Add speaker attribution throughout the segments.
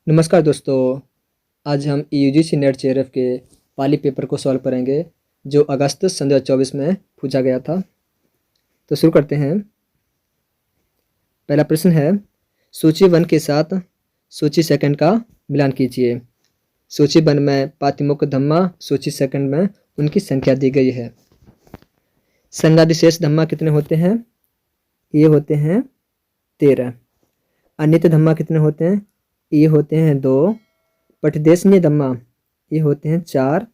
Speaker 1: नमस्कार दोस्तों। आज हम यूजीसी नेट जेआरएफ के पाली पेपर को सॉल्व करेंगे जो अगस्त सन 2024 में पूछा गया था। तो शुरू करते हैं। पहला प्रश्न है, सूची 1 के साथ सूची सेकंड का मिलान कीजिए। सूची 1 में पातिमुख धम्मा, सूची सेकंड में उनकी संख्या दी गई है। संगादिशेष धम्मा कितने होते हैं? ये होते हैं 13। अनित्य धम्मा कितने होते हैं? ये होते हैं 2। पठदेशनीय धम्मा ये होते हैं 4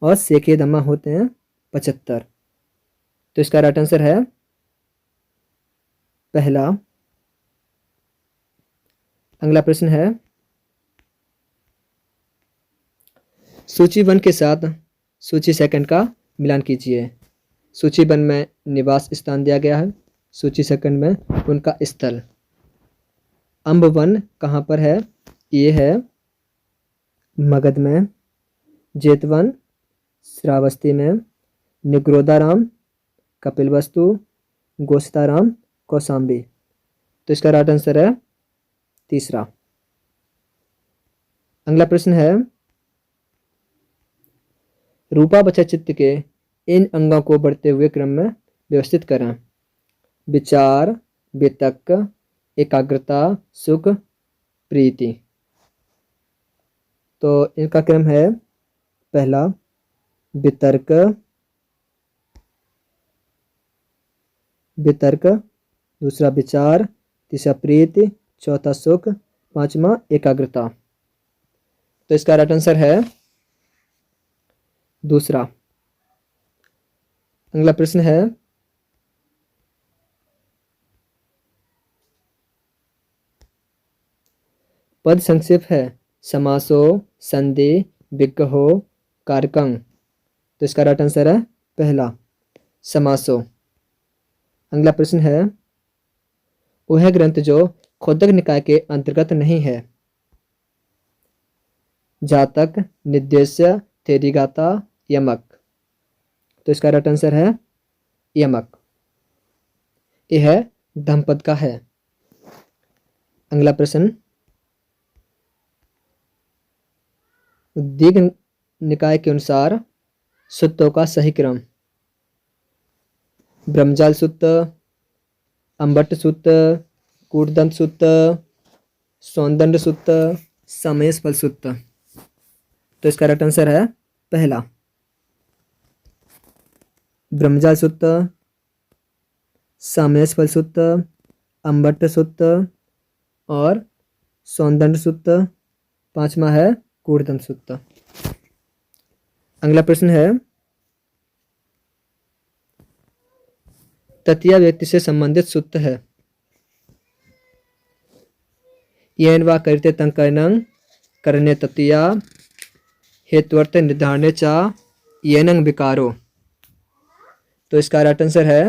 Speaker 1: और सेकीय धम्मा होते हैं 75। तो इसका राइट आंसर है पहला। अगला प्रश्न है, सूची 1 के साथ सूची सेकंड का मिलान कीजिए। सूची 1 में निवास स्थान दिया गया है, सूची सेकंड में उनका स्थल। अम्ब वन कहाँ पर है? ये है मगध में। जेतवन श्रावस्ती में। निग्रोधाराम कपिलवस्तु, गोस्ताराम कौशाम्बी। तो इसका राइट आंसर है तीसरा। अगला प्रश्न है, रूपा बचा चित्त के इन अंगों को बढ़ते हुए क्रम में व्यवस्थित करें। विचार, वितक, एकाग्रता, सुख, प्रीति। तो इनका क्रम है पहला वितर्क, दूसरा विचार, तीसरा प्रीति, चौथा सुख, पांचवा एकाग्रता। तो इसका राइट आंसर है दूसरा। अगला प्रश्न है, पद संक्षेप है समासो, संधि, विग्रहो, कारकं। तो इसका राइट आंसर है पहला समासो। अगला प्रश्न है, वह ग्रंथ जो खोदक निकाय के अंतर्गत नहीं है। जातक, निर्देश्य, थेरीगाता, यमक। तो इसका राइट आंसर है यमक। यह धम्पद का है। अगला प्रश्न, दीघ निकाय के अनुसार सूत्रों का सही क्रम। ब्रह्मजाल सूत्र, अम्बट सूत्र, कूटदंत सूत्र, सौंदंड सूत्र, समयस्फल सूत्र। तो इसका राइट आंसर है पहला ब्रह्मजाल सूत्र, समयस्फल सूत्र, अम्बट सूत्र और सौंदंड सूत्र। पांचवा है कूटदंत सूत्र। अगला प्रश्न है, तृतीय व्यक्ति से संबंधित सूत्र है। येन वा करते तंकरणं करणे तृतीया हेत्वर्थ निर्धारणे चा येनंग विकारो। तो इसका राइट आंसर है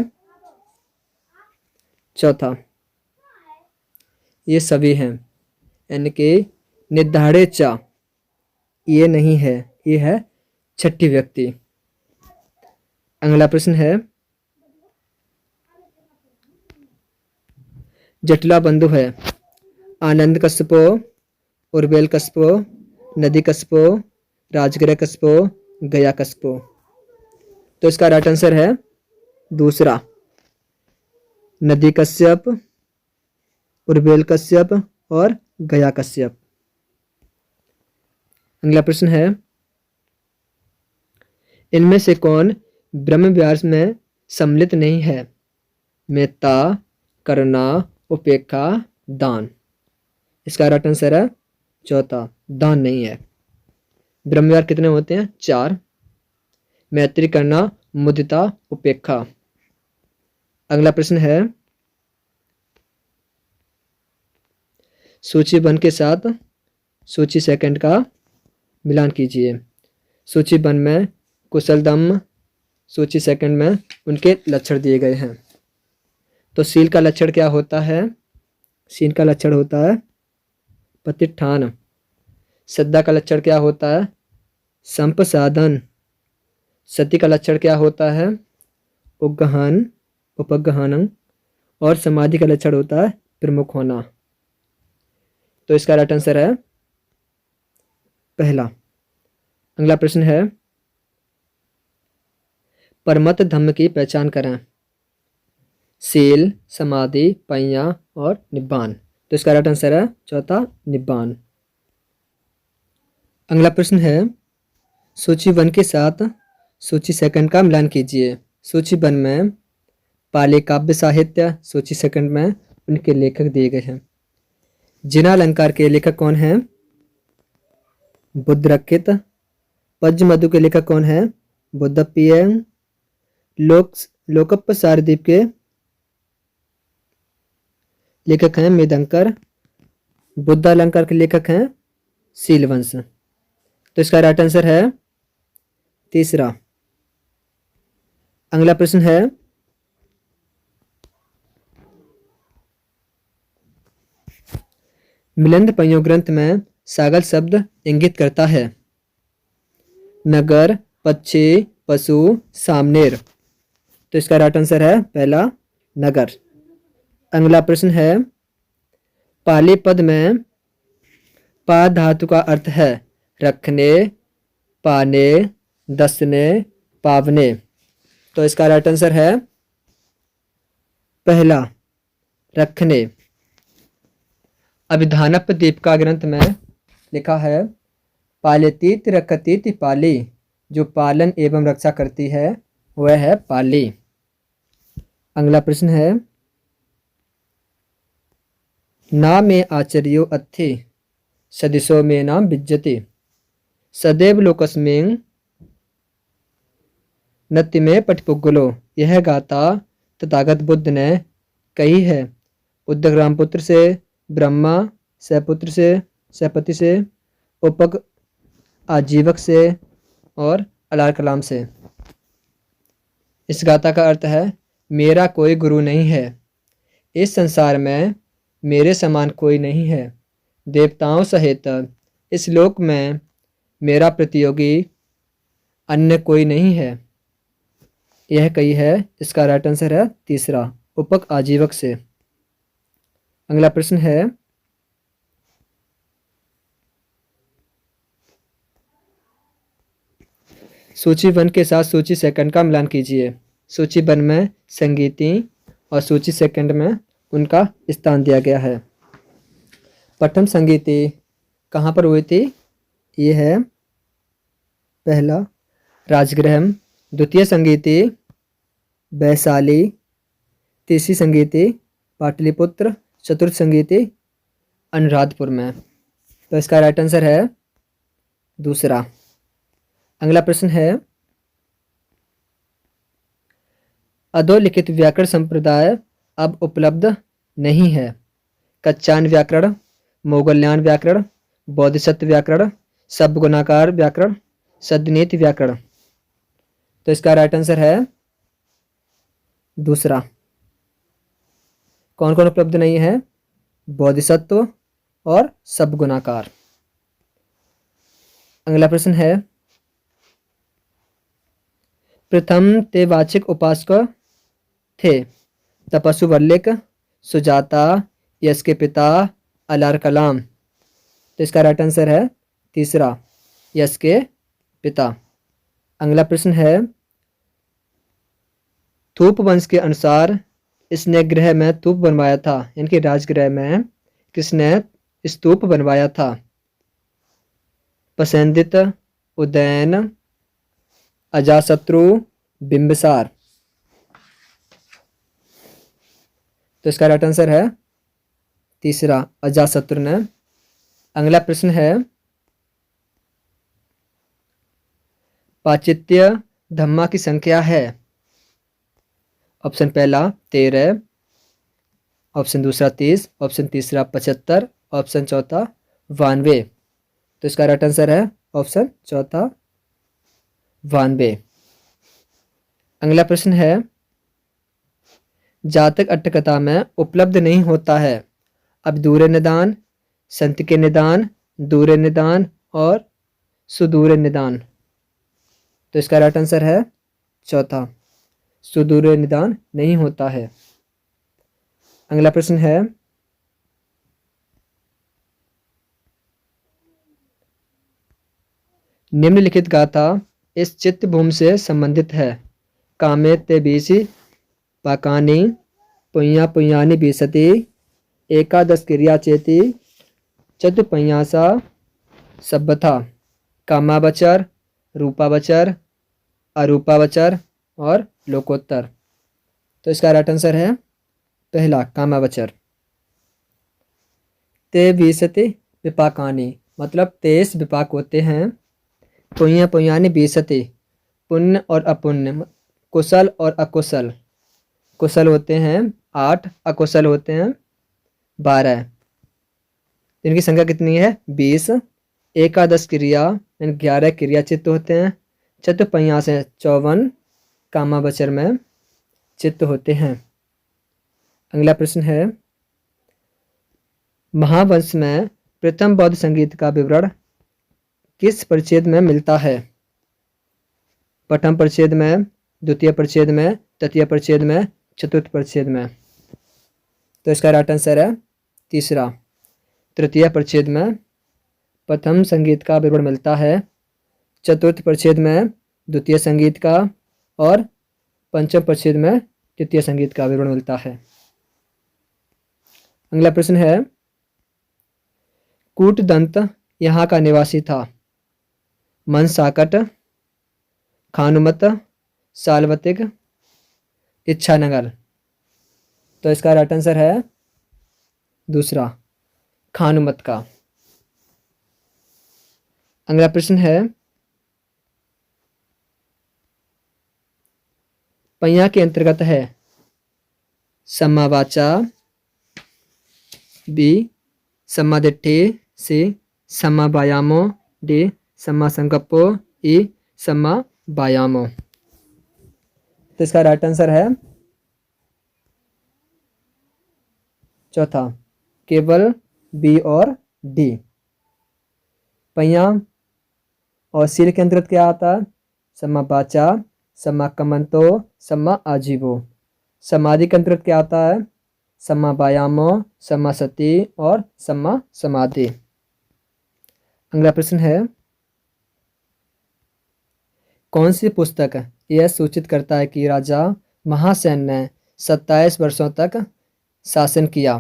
Speaker 1: चौथा। ये सभी हैं, यानी कि निर्धारे चा ये नहीं है, ये है छठी व्यक्ति। अगला प्रश्न है, जटिला बंधु है आनंद कश्यपो, उर्वेल कश्यपो, नदी कश्यपो, राजगृह कश्यपो, गया कश्यपो। तो इसका राइट आंसर है दूसरा नदी कश्यप, उर्वेल कश्यप और गया कश्यप। अगला प्रश्न है, इनमें से कौन ब्रह्म विहार में सम्मिलित नहीं है। मेत्ता, करुणा, उपेक्षा, दान। इसका राइट आंसर है चौथा, दान नहीं है। ब्रह्म विहार कितने होते हैं? 4। मैत्री, करुणा, मुदिता, उपेक्षा। अगला प्रश्न है, सूची 1 के साथ सूची सेकंड का मिलान कीजिए। सूची 1 में कुशलदम, सूची सेकंड में उनके लक्षण दिए गए हैं। तो सील का लक्षण क्या होता है? सील का लक्षण होता है प्रतिष्ठान। श्रद्धा का लक्षण क्या होता है? संप्रसादन। सती का लक्षण क्या होता है? उद्गहन, उपगहन। और समाधि का लक्षण होता है प्रमुख होना। तो इसका राइट आंसर है पहला। अगला प्रश्न है परमत धम्म की पहचान करें। शील, समाधि, पय्या और निब्बान। तो इसका राइट आंसर है चौथा निब्बान। अगला प्रश्न है सूची 1 के साथ सूची 2 का मिलान कीजिए। सूची 1 में पाली काव्य साहित्य, सूची 2 में उनके लेखक दिए गए हैं। जिनालंकार के लेखक कौन हैं? बुद्धरक्षित। पद्यमधु के लेखक कौन है? बुद्धप्रिय। लोकप्प सारदीप के लेखक हैं मेदंकर। बुद्धालंकार के लेखक हैं सीलवंश। तो इसका राइट आंसर है तीसरा। अगला प्रश्न है मिलिंद पंयो ग्रंथ में सागल शब्द इंगित करता है। नगर, पक्षी, पशु, सामनेर। तो इसका राइट आंसर है पहला नगर। अगला प्रश्न है पाली पद में पा धातु का अर्थ है रखने, पाने, दसने, पावने। तो इसका राइट आंसर है पहला रखने। अभिधानप दीपिका ग्रंथ में लिखा है पालेतीत रखतीत पाली। जो पालन एवं रक्षा करती है वह है पाली। अगला प्रश्न है ना में आचर्यो अत्थि सदिशो में नाम विज्जति सदैव लोकस्मिं नत्य में पटपुगलो। यह गाथा तथागत बुद्ध ने कही है उद्दग्राम पुत्र से, ब्रह्मा, सपुत्र से, सपति से, उपक आजीवक से और अलार कलाम से। इस गाथा का अर्थ है मेरा कोई गुरु नहीं है, इस संसार में मेरे समान कोई नहीं है, देवताओं सहित इस लोक में मेरा प्रतियोगी अन्य कोई नहीं है। यह कही है। इसका राइट आंसर है तीसरा उपक आजीवक से। अगला प्रश्न है सूची 1 के साथ सूची 2 का मिलान कीजिए। सूची 1 में संगीति और सूची 2 में उनका स्थान दिया गया है। प्रथम संगीति कहाँ पर हुई थी? ये है पहला राजगृह। द्वितीय संगीति वैशाली। तीसरी संगीति पाटलिपुत्र। चतुर्थ संगीति अनुराधपुर में। तो इसका राइट आंसर है दूसरा। अगला प्रश्न है अधोलिखित व्याकरण संप्रदाय अब उपलब्ध नहीं है। कच्चान व्याकरण, मोगल्यान व्याकरण, बोधिसत्व व्याकरण, शब्दगुणाकार व्याकरण, सद्नीति व्याकरण। तो इसका राइट आंसर है दूसरा। कौन कौन उपलब्ध नहीं है? बोधिसत्व और शब्दगुणाकार। अगला प्रश्न है प्रथम तेवाचिक उपासक थे तपस्वी वल्लिक, सुजाता, यश के पिता, अलार कलाम। तो इसका राइट आंसर है तीसरा यश के पिता। अगला प्रश्न है थूप वंश के अनुसार इसने गृह में तूप बनवाया था, इनके राजगृह में किसने स्तूप बनवाया था? पसंदित, उदयन, अजाशत्रु, बिंबिसार। तो इसका राइट आंसर है तीसरा अजाशत्रु ने। अगला प्रश्न है पाचित्य धम्मा की संख्या है। ऑप्शन पहला 13, ऑप्शन दूसरा 30, ऑप्शन तीसरा 75, ऑप्शन चौथा 92। तो इसका राइट आंसर है ऑप्शन चौथा 92। अगला प्रश्न है जातक अट्टकथा में उपलब्ध नहीं होता है। अब दूर निदान, संत के निदान, दूर निदान और सुदूर निदान। तो इसका राइट आंसर है चौथा सुदूर निदान नहीं होता है। अगला प्रश्न है निम्नलिखित गाथा इस चित्त भूमि से संबंधित है। कामे ते बीसी पाकानी पुण्या पुण्यानि बीसति एकादश क्रिया चेति चतुपन्यासा सभ्यथा। कामावचर, रूपावचर, अरूपावचर और लोकोत्तर। तो इसका राइट आंसर है पहला कामावचर। ते बीसति विपाकानि मतलब 23 विपाक होते हैं। पुण्य पुण्यानि बीसति पुण्य और अपुण्य, कुशल और अकुशल। कुशल होते हैं 8, अकुशल होते हैं 12। इनकी संख्या कितनी है 20। एकादश क्रिया 11 क्रिया चित्त होते हैं। चतुपन्यास है 54 कामावचर में चित्त होते हैं। अगला प्रश्न है महावंश में प्रथम बौद्ध संगीत का विवरण किस परिच्छेद में मिलता है? प्रथम परिच्छेद में, द्वितीय परिच्छेद में, तृतीय परिच्छेद में, चतुर्थ परिच्छेद में। तो इसका राइट आंसर है तीसरा, तृतीय परिच्छेद में प्रथम संगीत का विवरण मिलता है। चतुर्थ परिच्छेद में द्वितीय संगीत का और पंचम परिच्छेद में तृतीय संगीत का विवरण मिलता है। अगला प्रश्न है कूटदंत यहाँ का निवासी था। मनसाकट, खानुमत, साल्वतिक, इच्छानगर। तो इसका राइट आंसर है दूसरा, खानुमत का। अगला प्रश्न है पय्या के अंतर्गत है सम्मा वाचा, बी सम्मा दिट्ठी, सी सम्मा वायामो, डी सम्मा संकप्पो, ई सम्मा वायामो। तो इसका राइट आंसर है चौथा, केवल बी और डी। पय्या और सील के अंतर्गत क्या आता है? सम्मा वाचा, सम्मा कम्मंतो, सम्मा आजीवो। समाधि के अंतर्गत क्या आता है? सम्मा वायामो, सम्मा सति और सम्मा समाधि। अगला प्रश्न है कौन सी पुस्तक यह सूचित करता है कि राजा महासेन ने 27 वर्षों तक शासन किया?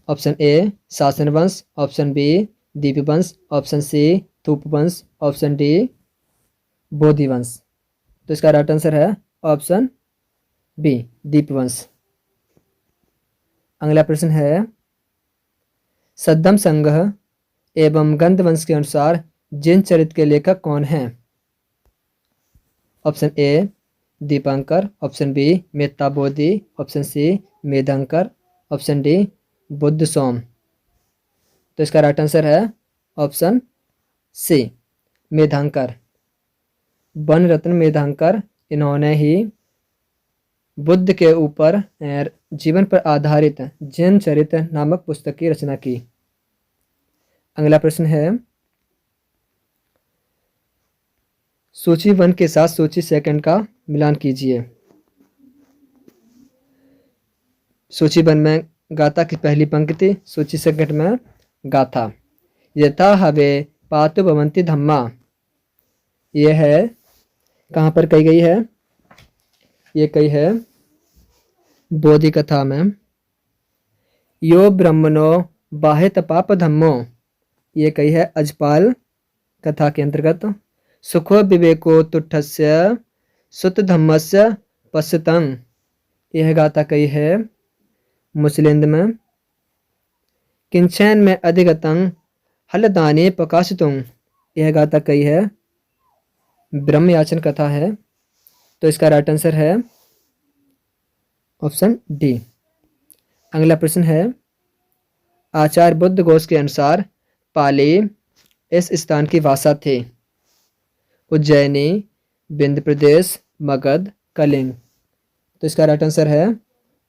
Speaker 1: Option A Sasanavamsa, option B Dipavamsa, option C Thupavamsa, option D Bodhivamsa. तो इसका राइट आंसर है ऑप्शन बी दीपवंश। अगला प्रश्न है सद्धम संघ एवं गंधवंश के अनुसार जिन चरित्र के लेखक कौन हैं? Option A Dipankar, option B Metta Bodhi, option C Medhankar, option D Buddha Som. तो इसका राइट आंसर है ऑप्शन सी मेधांकर। वन रत्न मेधांकर इन्होंने ही बुद्ध के ऊपर जीवन पर आधारित जैन चरित्र नामक पुस्तक की रचना की। अगला प्रश्न है सूची 1 के साथ सूची 2 का मिलान कीजिए। सूची 1 में गाथा की पहली पंक्ति, सूची 2 में गाथा। यथा हवे पातु भवन्ति धम्मा, यह है कहाँ पर कही गई है? ये कही है बोधि कथा में। यो ब्रह्मणो बाहित पाप धम्मो, ये कही है अजपाल कथा के अंतर्गत। सुखो विवेको तुठस्य सुत धम्मस्य पश्यतं, यह गाथा कही है मुस्लिंद में। किंचन में अधिगतं हलदाने प्रकाशितुं, यह गाथा कही है ब्रह्मयाचन कथा है। तो इसका राइट आंसर है ऑप्शन डी। अगला प्रश्न है आचार्य बुद्ध घोष के अनुसार पाली इस स्थान की भाषा थी? उज्जैनी, विंध्य प्रदेश, मगध, कलिंग। तो इसका राइट आंसर है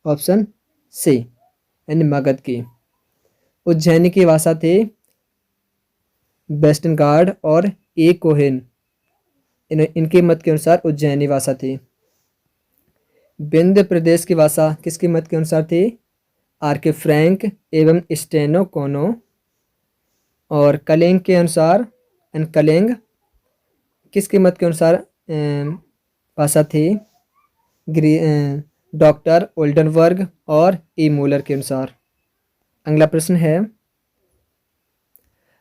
Speaker 1: ऑप्शन सी यानी मगध की। उज्जैनी की भाषा थी वेस्टर्न गार्ड और ए कोहेन, इनके मत के अनुसार उज्जैनी भाषा थी। विंध्य प्रदेश की भाषा किसके मत के अनुसार थी? आर के फ्रैंक एवं स्टेनो कोनो। और कलिंग के अनुसार कलिंग किसके मत के अनुसार भाषा थी? डॉक्टर ओल्डनबर्ग और ई मूलर के अनुसार। अगला प्रश्न है,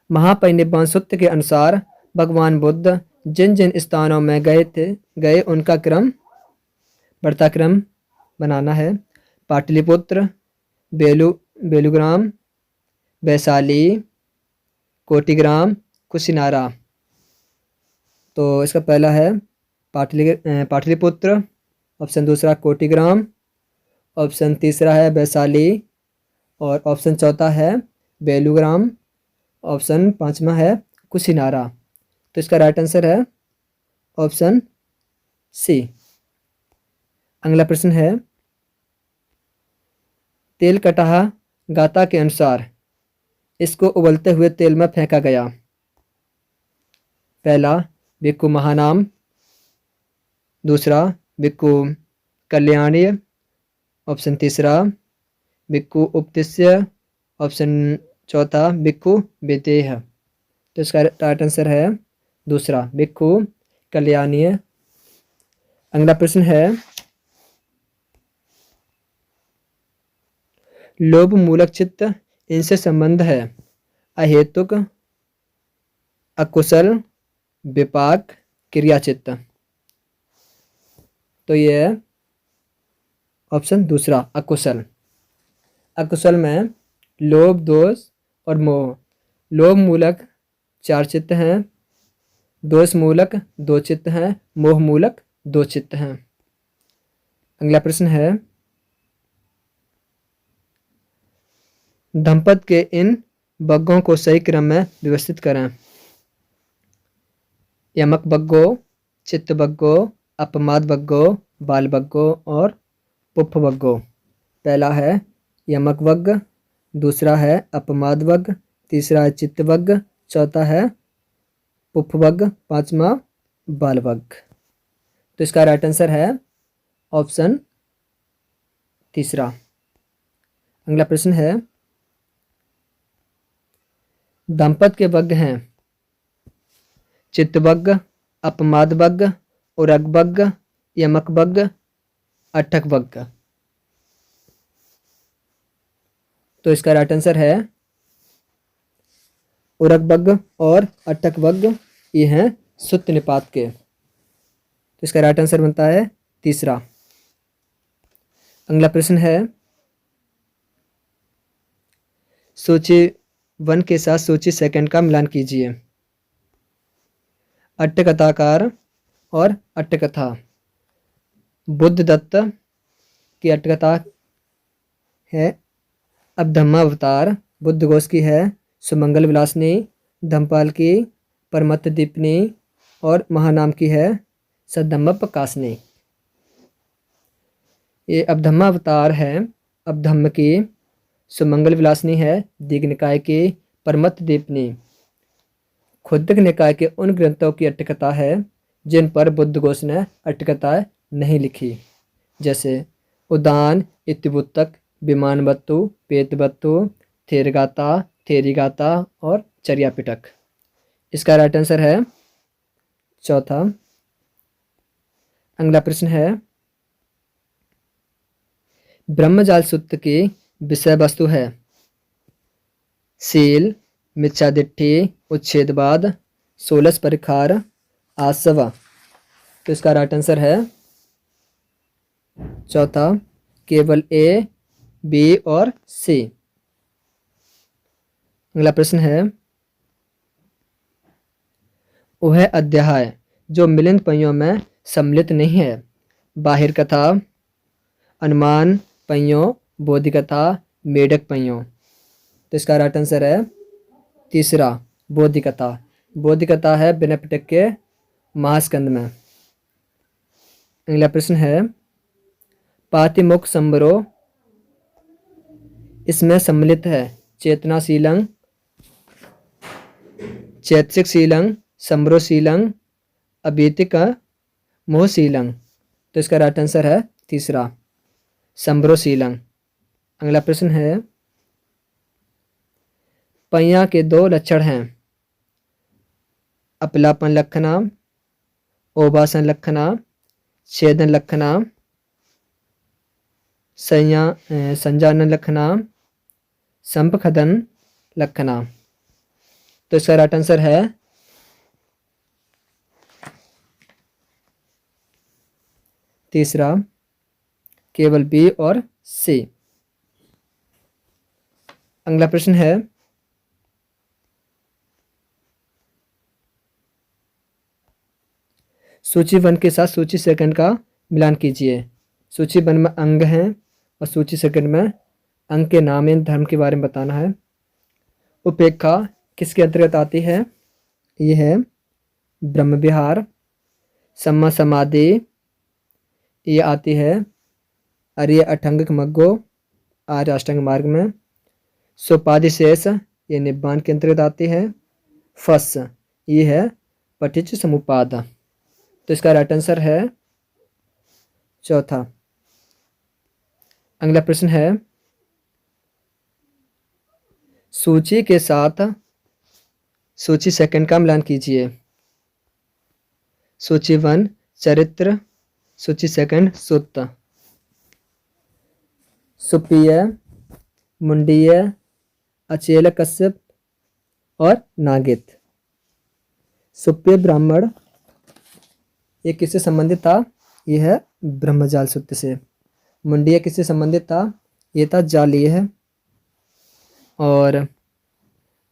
Speaker 1: महापरिनिब्बाण सूत्र के अनुसार भगवान बुद्ध जिन जिन स्थानों में गए उनका क्रम बढ़ता क्रम बनाना है। पाटलिपुत्र, बेलूग्राम, वैशाली, कोटिग्राम, कुशिनारा। तो इसका पहला है पाटलिपुत्र, ऑप्शन दूसरा कोटिग्राम, ऑप्शन तीसरा है वैशाली और ऑप्शन चौथा है बेलूग्राम, ऑप्शन पांचवा है कुशिनारा। तो इसका राइट आंसर है ऑप्शन सी। अगला प्रश्न है, तेल कटाह गाथा के अनुसार इसको उबलते हुए तेल में फेंका गया। पहला भिक्खु महानाम, दूसरा भिक्खु कल्याणी, ऑप्शन तीसरा भिक्खु उपतिस्य, ऑप्शन चौथा भिक्खु विदेह। तो इसका राइट आंसर है दूसरा भिक्खु कल्याणी। अगला प्रश्न है, लोभ मूलक चित्त इनसे संबंध है। अहेतुक, अकुशल, विपाक, क्रियाचित्त। तो ये है ऑप्शन दूसरा अकुशल। अकुशल में लोभ, दोष और मोह। लोभ मूलक 4 चित्त हैं, दोष मूलक 2 चित्त हैं, मोह मूलक 2 चित्त हैं। अगला प्रश्न है, धम्पद के इन बग्गों को सही क्रम में व्यवस्थित करें। यमक बग्गो, चित्त बग्गो, अपमाद बग्गो, बाल बग्गो और पुप्फ बग्गो। पहला है यमक बग्ग, दूसरा है अपमाद बग्ग, तीसरा है चित्त बग्ग, चौथा है पुप्फ बग्ग, पांचवा बाल बग्ग। तो इसका राइट आंसर है ऑप्शन तीसरा। अगला प्रश्न है, दंपत के बग्ग हैं चित्त बग्ग, अपमाद बग्ग, उरग बग्ग, यमक बग्ग, अट्ठक बग्ग। तो इसका राइट आंसर है उरग बग्ग और अट्ठक बग्ग, ये हैं सुत्त निपात के। तो इसका राइट आंसर बनता है तीसरा। अगला प्रश्न है, सूची 1 के साथ सूची 2 का मिलान कीजिए। अट्टकथाकार और अट्टकथा। बुद्ध दत्त की अट्टकथा है अबधम्मावतार, बुद्ध घोष की है सुमंगल विलासनी, धम्मपाल की परमत्त दीपनी और महानाम की है सद्धम्म प्रकाशनी। ये अबधम्मावतार है अबधम्म की, सुमंगल विलासनी है दीघ निकाय की, परमत्त दीपनी खुद्दक निकाय के उन ग्रंथों की अट्टकथा है जिन पर बुद्ध घोष ने अट्टकथाएं नहीं लिखी, जैसे उदान, इतिवुत्तक, विमानवत्तु, पेतवत्तु, थेरगाथा, थेरीगाथा और चर्या पिटक। इसका राइट आंसर है चौथा। अगला प्रश्न है, ब्रह्मजाल सूत्र की विषय वस्तु है शील, मिथ्यादिट्ठी, उच्छेदवाद, 16 परिखार, आसवा। तो इसका राइट आंसर है चौथा केवल ए, बी और सी। अगला प्रश्न है, वह अध्याय जो मिलिंद पहियों में सम्मिलित नहीं है। बाहिर कथा, अनुमान पहियों, बोधि कथा, मेढक पहियों। तो इसका राइट आंसर है तीसरा बोधि कथा। बोधि कथा है विनय पिटक के महास्कंद में। अगला प्रश्न है, पातिमुख संबरोह इसमें सम्मिलित है चेतनाशीलंग, चैतसिकशीलंग, संबरोशीलंग, अभीतिक मोहशीलंग। तो इसका राइट आंसर है तीसरा संबरोशीलंग। अगला प्रश्न है, पैया के दो लक्षण हैं, अपलापन लक्षणा, ओभासन लक्षणा, छेदन लक्षणा, संजानन लक्षणा, संपखदन लक्षणा। तो इसका राइट आंसर है तीसरा, केवल बी और सी। अगला प्रश्न है, सूची 1 के साथ सूची 2 का मिलान कीजिए। सूची 1 में अंग हैं और सूची 2 में अंग के नाम एवं धर्म के बारे में बताना है। उपेक्षा किसके अंतर्गत आती है? यह है ब्रह्म विहार। सम्मा समाधि ये आती है आर्य अष्टांगिक मग्गो, आर्य अष्टांग मार्ग में। सोपाधि शेष ये निब्बान के अंतर्गत आती है। फस ये है पठिच समुपाद। तो इसका राइट आंसर है चौथा। अगला प्रश्न है, सूची के साथ सूची 2 का मिलान कीजिए। सूची 1 चरित्र, सूची 2 सुत्त। सुप्रिय, मुंडीय, अचेल कश्यप और नागित। सुप्रिय ब्राह्मण ये किससे संबंधित था? यह है ब्रह्मजाल सूत्र से। मुंडीय किससे संबंधित था? ये था जालीय है। और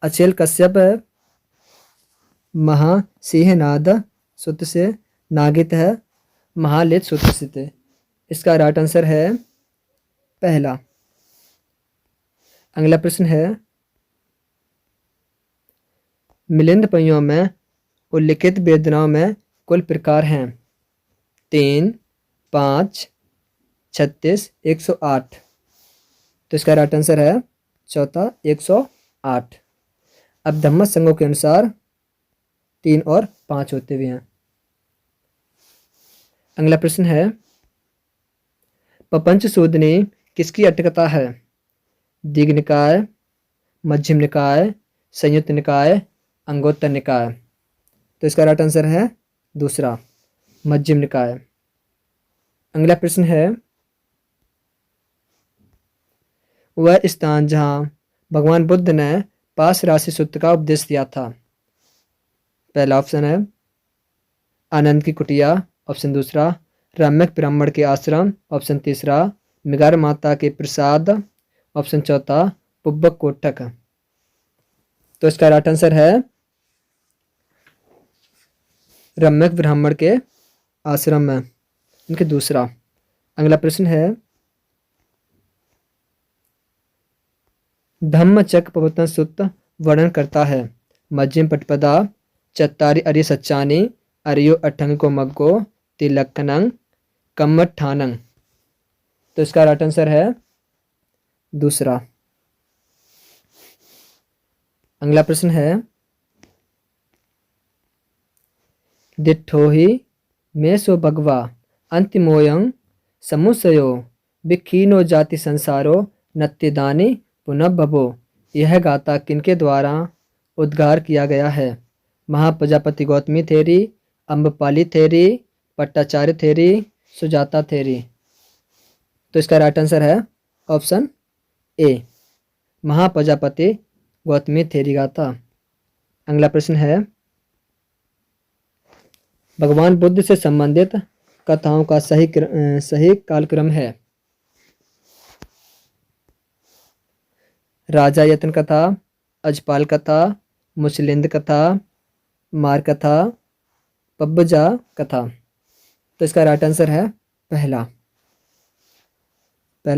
Speaker 1: अचेल कश्यप महासिंहनाद सूत्र से। नागित है महालित सूत्र से। इसका राइट आंसर है पहला। अगला प्रश्न है, मिलिंद पहियों में उल्लिखित वेदनाओं में कुल प्रकार हैं 3, 5, 36, 108। तो इसका राइट आंसर है चौथा 108। अब धम्म संघों के अनुसार 3 और 5 होते हुए हैं। अगला प्रश्न है, पपंच सूदनी किसकी अटकथा है? दीघ निकाय, मध्यम निकाय, संयुक्त निकाय, अंगोत्तर निकाय। तो इसका राइट आंसर है दूसरा मध्यम निकाय। अगला प्रश्न है, वह स्थान जहां भगवान बुद्ध ने पास राशि सूत्र का उपदेश दिया था। पहला ऑप्शन है आनंद की कुटिया, ऑप्शन दूसरा रम्यक ब्राह्मण के आश्रम, ऑप्शन तीसरा मिगार माता के प्रसाद, ऑप्शन चौथा पुब्बक कोटक। तो इसका राइट आंसर है रम्यक ब्राह्मण के आश्रम में, इनके दूसरा। अगला प्रश्न है, धम्मचक प्रवर्तन सूत्र वर्णन करता है मध्यम पटपदा, चत्तारी अरि सच्चानी, अरियो अठंगको मग्गो, तिलक्कनंग, कम्मठानंग। तो इसका राइट आंसर है दूसरा। अगला प्रश्न है, दिट्ठोहि में सो भगवा अंतिमोयं समुसयो विखीनो जाति संसारो नत्यदानी पुनः भवो। यह गाथा किनके द्वारा उद्गार किया गया है? Mahaprajapati Gautami theory, Ambapali theory, Pattacharya theory, Sujata theory. तो इसका राइट आंसर है ऑप्शन ए महाप्रजापति गौतमी थेरी गाथा। अगला प्रश्न है, भगवान बुद्ध से संबंधित कथाओं का सही कालक्रम है। राजा यतन कथा, अजपाल कथा, मुचलिंद कथा, मार कथा, पब्बजा कथा। तो इसका राइट आंसर है पहला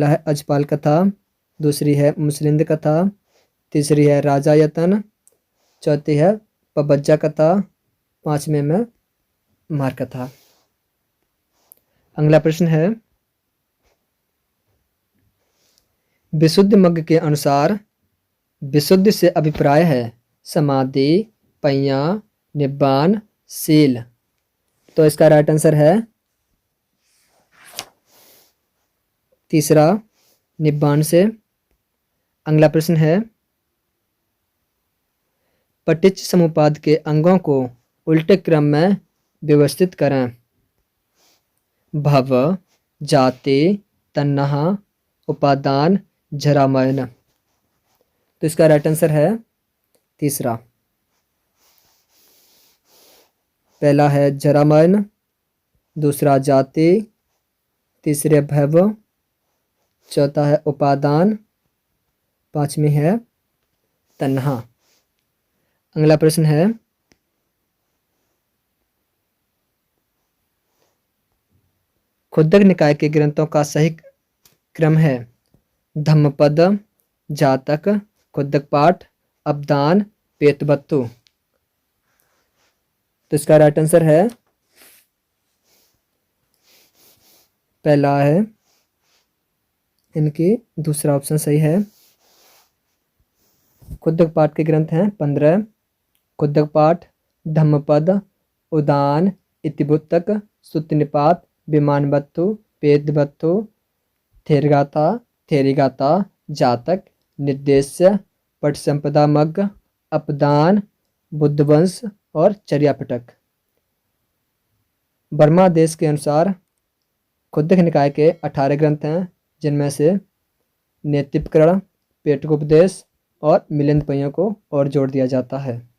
Speaker 1: है अजपाल कथा, दूसरी है मुचलिंद कथा, तीसरी है राजा यतन, चौथी है पब्बजा कथा, पांचवें में मार कथा। अगला प्रश्न है, विशुद्ध मग्ग के अनुसार विशुद्ध से अभिप्राय है समाधि, पैया, निब्बान, सील। तो इसका राइट आंसर है तीसरा निब्बान से। अगला प्रश्न है, पटिच समुपाद के अंगों को उल्टे क्रम में व्यवस्थित करें। भव, जाति, तन्हा, उपादान, जरामयन। तो इसका राइट आंसर है तीसरा। पहला है जरामयन, दूसरा जाति, तीसरे भव, चौथा है उपादान, पांचवी है तन्हा। अगला प्रश्न है खुद्दक निकाय के ग्रंथों का सही क्रम है धम्मपद, जातक, खुद्दक पाठ, अबदान, पेतबत्तु। तो इसका राइट आंसर है पहला है इनकी दूसरा ऑप्शन सही है। खुद्दक पाठ के ग्रंथ हैं 15, खुद्दक पाठ, धम्मपद, उदान, इतिबुत्तक, सुत्तनिपात, विमानबत्तु, पेदबत्तु, थेरगाथा, थेरिगाथा, जातक, निर्देश्य, पटसंपदा मग्ग, अपदान, बुद्धवंश और चर्यापटक। बर्मा देश के अनुसार खुद्दक निकाय के 18 ग्रंथ हैं, जिनमें से नेतिपकरण, पेटकोपदेश और मिलिंद पहियों को और जोड़ दिया जाता है।